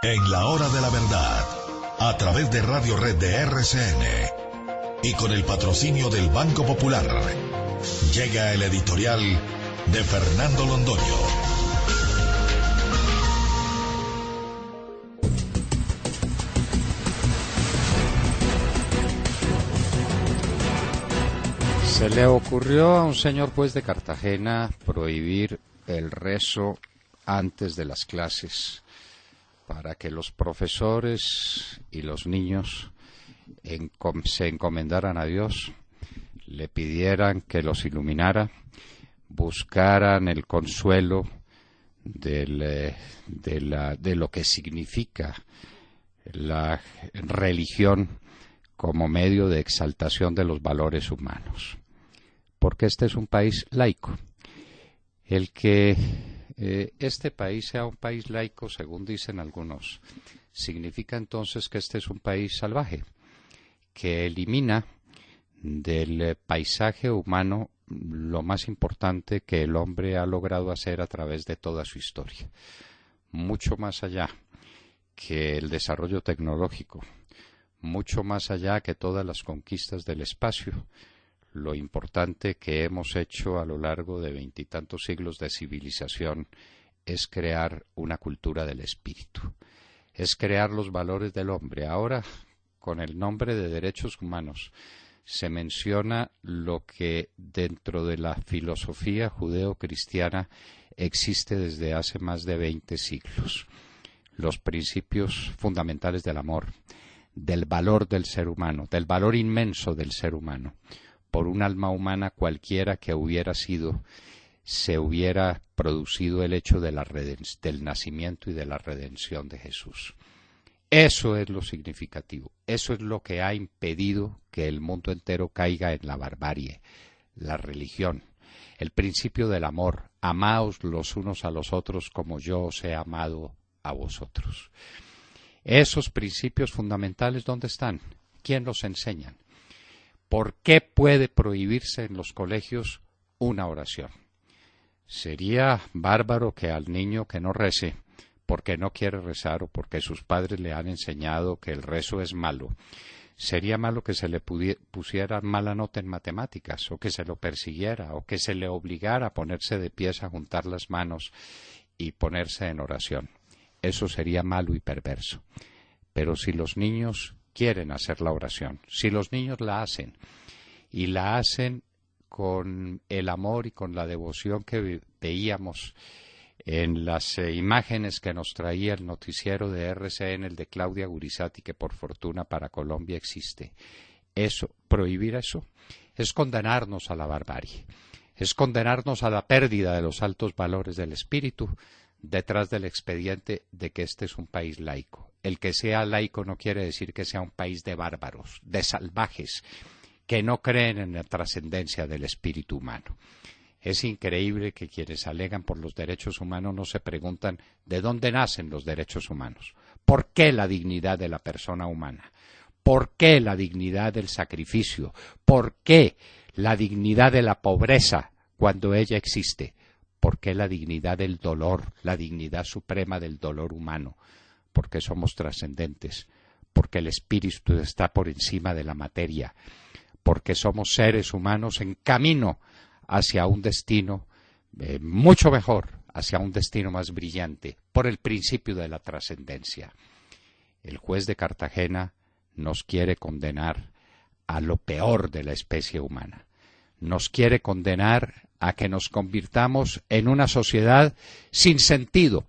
En la hora de la verdad, a través de Radio Red de RCN y con el patrocinio del Banco Popular, llega el editorial de Fernando Londoño. Se le ocurrió a un señor juez de Cartagena prohibir el rezo antes de las clases para que los profesores y los niños se encomendaran a Dios, le pidieran que los iluminara, buscaran el consuelo de lo que significa la religión como medio de exaltación de los valores humanos. Porque este es un país laico. El que este país sea un país laico, según dicen algunos, significa entonces que este es un país salvaje, que elimina del paisaje humano lo más importante que el hombre ha logrado hacer a través de toda su historia. Mucho más allá que el desarrollo tecnológico, mucho más allá que todas las conquistas del espacio, lo importante que hemos hecho a lo largo de 20 y tantos siglos de civilización es crear una cultura del espíritu, es crear los valores del hombre. Ahora, con el nombre de derechos humanos, se menciona lo que dentro de la filosofía judeo-cristiana existe desde hace más de 20 siglos. Los principios fundamentales del amor, del valor del ser humano, del valor inmenso del ser humano. Por un alma humana cualquiera que hubiera sido, se hubiera producido el hecho de del nacimiento y de la redención de Jesús. Eso es lo significativo, eso es lo que ha impedido que el mundo entero caiga en la barbarie, la religión, el principio del amor, amaos los unos a los otros como yo os he amado a vosotros. Esos principios fundamentales, ¿dónde están? ¿Quién los enseña? ¿Por qué puede prohibirse en los colegios una oración? Sería bárbaro que al niño que no rece, porque no quiere rezar o porque sus padres le han enseñado que el rezo es malo, sería malo que se le pusiera mala nota en matemáticas, o que se lo persiguiera, o que se le obligara a ponerse de pies, a juntar las manos y ponerse en oración. Eso sería malo y perverso. Pero si los niños quieren hacer la oración, si los niños la hacen, y la hacen con el amor y con la devoción que veíamos en las imágenes que nos traía el noticiero de RCN, el de Claudia Gurizati, que por fortuna para Colombia existe, prohibir eso, es condenarnos a la barbarie, es condenarnos a la pérdida de los altos valores del espíritu, detrás del expediente de que este es un país laico. El que sea laico no quiere decir que sea un país de bárbaros, de salvajes, que no creen en la trascendencia del espíritu humano. Es increíble que quienes alegan por los derechos humanos no se preguntan de dónde nacen los derechos humanos. ¿Por qué la dignidad de la persona humana? ¿Por qué la dignidad del sacrificio? ¿Por qué la dignidad de la pobreza cuando ella existe? ¿Por qué la dignidad del dolor, la dignidad suprema del dolor humano? Porque somos trascendentes, porque el espíritu está por encima de la materia, porque somos seres humanos en camino hacia un destino mucho mejor, hacia un destino más brillante, por el principio de la trascendencia. El juez de Cartagena nos quiere condenar a lo peor de la especie humana. Nos quiere condenar a que nos convirtamos en una sociedad sin sentido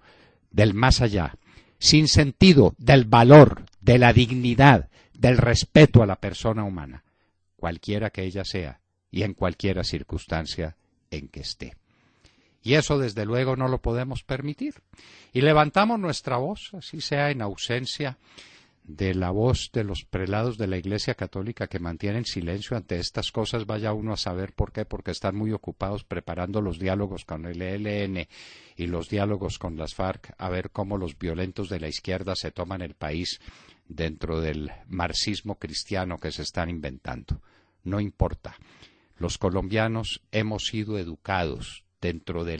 del más allá, sin sentido del valor, de la dignidad, del respeto a la persona humana, cualquiera que ella sea y en cualquier circunstancia en que esté. Y eso desde luego no lo podemos permitir. Y levantamos nuestra voz, así sea en ausencia de la voz de los prelados de la Iglesia Católica que mantienen silencio ante estas cosas. Vaya uno a saber por qué, porque están muy ocupados preparando los diálogos con el ELN y los diálogos con las FARC, a ver cómo los violentos de la izquierda se toman el país dentro del marxismo cristiano que se están inventando. No importa. Los colombianos hemos sido educados dentro de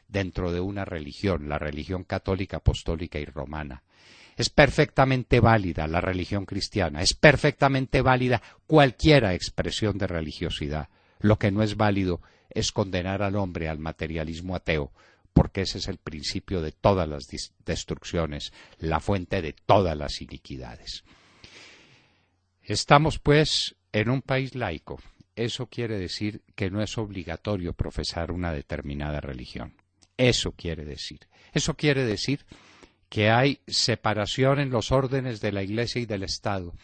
dentro de una religión, la religión católica, apostólica y romana. Es perfectamente válida la religión cristiana, es perfectamente válida cualquier expresión de religiosidad. Lo que no es válido es condenar al hombre al materialismo ateo, porque ese es el principio de todas las destrucciones, la fuente de todas las iniquidades. Estamos, pues, en un país laico. Eso quiere decir que no es obligatorio profesar una determinada religión. Eso quiere decir. Eso quiere decir que hay separación en los órdenes de la Iglesia y del Estado,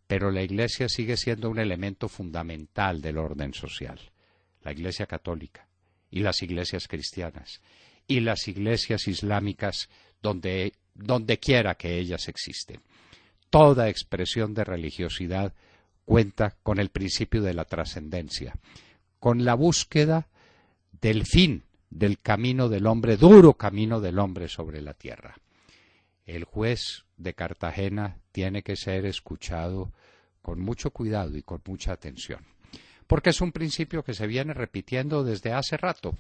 pero la Iglesia sigue siendo un elemento fundamental del orden social. La Iglesia católica y las iglesias cristianas y las iglesias islámicas donde quiera que ellas existen. Toda expresión de religiosidad cuenta con el principio de la trascendencia, con la búsqueda del fin del camino del hombre, duro camino del hombre sobre la tierra. El juez de Cartagena tiene que ser escuchado con mucho cuidado y con mucha atención, porque es un principio que se viene repitiendo desde hace rato.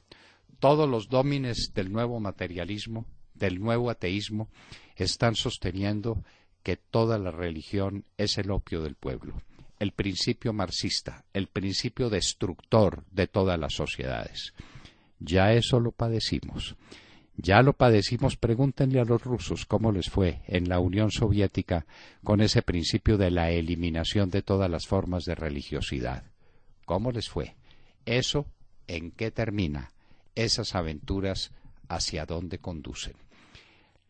Todos los dómines del nuevo materialismo, del nuevo ateísmo, están sosteniendo que toda la religión es el opio del pueblo, el principio marxista, el principio destructor de todas las sociedades. Ya eso lo padecimos. Ya lo padecimos, pregúntenle a los rusos cómo les fue en la Unión Soviética con ese principio de la eliminación de todas las formas de religiosidad. ¿Cómo les fue? ¿Eso en qué termina? Esas aventuras, ¿hacia dónde conducen?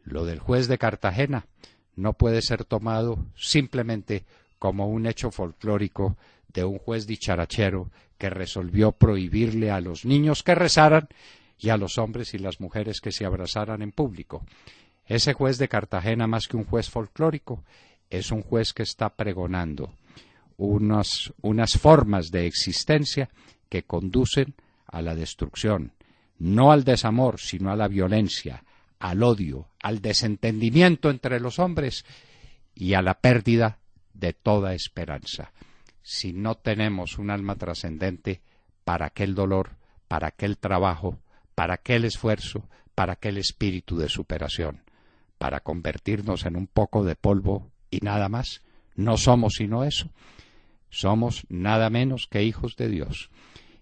Lo del juez de Cartagena no puede ser tomado simplemente como un hecho folclórico de un juez dicharachero que resolvió prohibirle a los niños que rezaran y a los hombres y las mujeres que se abrazaran en público. Ese juez de Cartagena, más que un juez folclórico, es un juez que está pregonando unas formas de existencia que conducen a la destrucción, no al desamor, sino a la violencia, al odio, al desentendimiento entre los hombres y a la pérdida de toda esperanza. Si no tenemos un alma trascendente, ¿para aquel dolor, para aquel trabajo, para aquel esfuerzo, para aquel espíritu de superación? ¿Para convertirnos en un poco de polvo y nada más? No somos sino eso. Somos nada menos que hijos de Dios.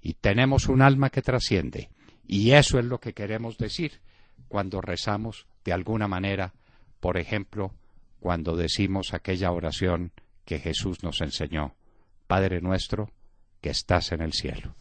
Y tenemos un alma que trasciende. Y eso es lo que queremos decir cuando rezamos de alguna manera, por ejemplo, cuando decimos aquella oración que Jesús nos enseñó: Padre nuestro que estás en el cielo.